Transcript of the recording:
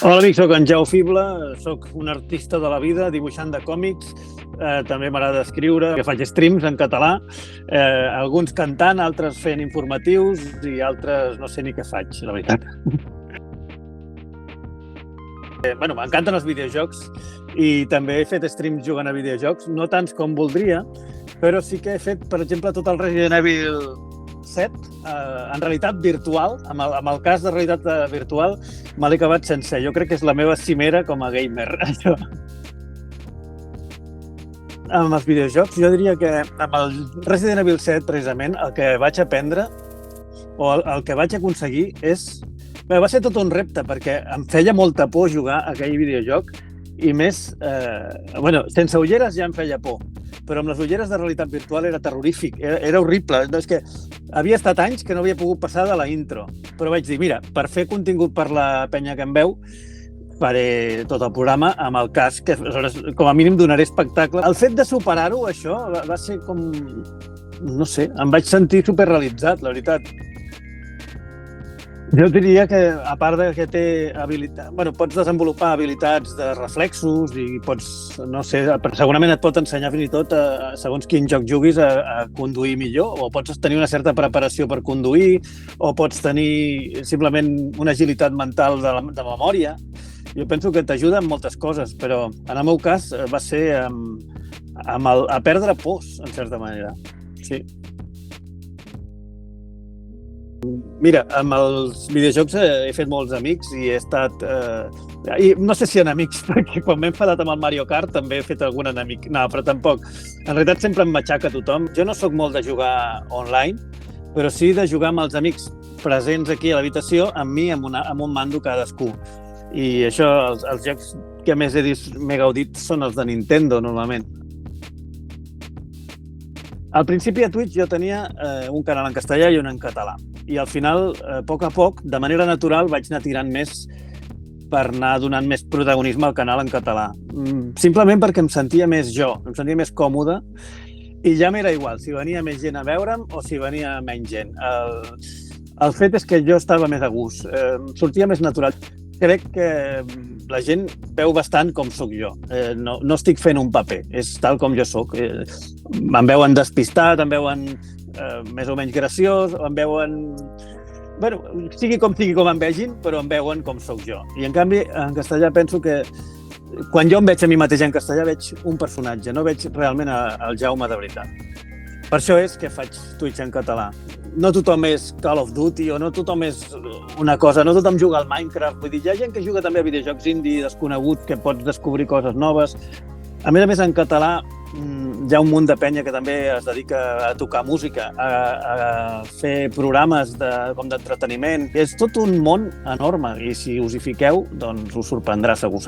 Hola amics, soc en Jau Fible, soc un artista de la vida, dibuixant de còmics, també m'agrada escriure, que faig streams en català, alguns cantant, altres fent informatius i altres no sé ni què faig, la veritat. M'encanten els videojocs i també he fet streams jugant a videojocs, no tants com voldria, però sí que he fet, per exemple, tot el Resident Evil 7, en realitat virtual, amb el cas de realitat virtual, me l'he acabat sencer. Jo crec que és la meva cimera com a gamer, això. Amb els videojocs, jo diria que amb el Resident Evil 7, precisament, el que vaig aprendre, o el que vaig aconseguir és... Va ser tot un repte, perquè em feia molta por jugar a aquell videojoc, i més... sense ulleres ja em feia por, però amb les ulleres de realitat virtual era terrorífic, era horrible. És que havia estat anys que no havia pogut passar de la intro, però vaig dir, mira, per fer contingut per la penya que em veu, faré tot el programa amb el casc, que aleshores, com a mínim donaré espectacle. El fet de superar-ho, això, va ser com... No sé, em vaig sentir superrealitzat, la veritat. Jo diria que, a part de que té habilitat... pots desenvolupar habilitats de reflexos i pots, no sé, segurament et pot ensenyar fins i tot, segons quin joc juguis, a conduir millor, o pots tenir una certa preparació per conduir, o pots tenir simplement una agilitat mental de memòria. Jo penso que t'ajuda en moltes coses, però en el meu cas va ser a perdre pors, en certa manera. Sí. Mira, amb els videojocs he fet molts amics i he estat... I no sé si enemics, perquè quan m'he enfadat amb el Mario Kart també he fet algun enemic. No, però tampoc. En realitat sempre em matxaca tothom. Jo no sóc molt de jugar online, però sí de jugar amb els amics presents aquí a l'habitació, amb mi, amb un mando cadascú. I això, els jocs que més m'he gaudit són els de Nintendo, normalment. Al principi a Twitch jo tenia un canal en castellà i un en català. I al final, a poc, de manera natural, vaig anar tirant més per anar donant més protagonisme al canal en català. Simplement perquè em sentia més jo, em sentia més còmode i ja m'era igual si venia més gent a veure'm o si venia menys gent. El fet és que jo estava més a gust, sortia més natural. Crec que la gent veu bastant com sóc jo. No estic fent un paper, és tal com jo sóc. Em veuen despistat, em veuen més o menys graciós, em veuen... sigui com em vegin, però em veuen com sóc jo. I en canvi, en castellà penso que quan jo em veig a mi mateix en castellà veig un personatge, no veig realment el Jaume de veritat. Per això és que faig Twitch en català. No tothom és Call of Duty o no tothom és una cosa, no tothom juga al Minecraft. Vull dir, hi ha gent que juga també a videojocs indie desconeguts, que pots descobrir coses noves. A més, en català hi ha un munt de penya que també es dedica a tocar música, a fer programes com d'entreteniment. És tot un món enorme i si us hi fiqueu, doncs us sorprendrà segur.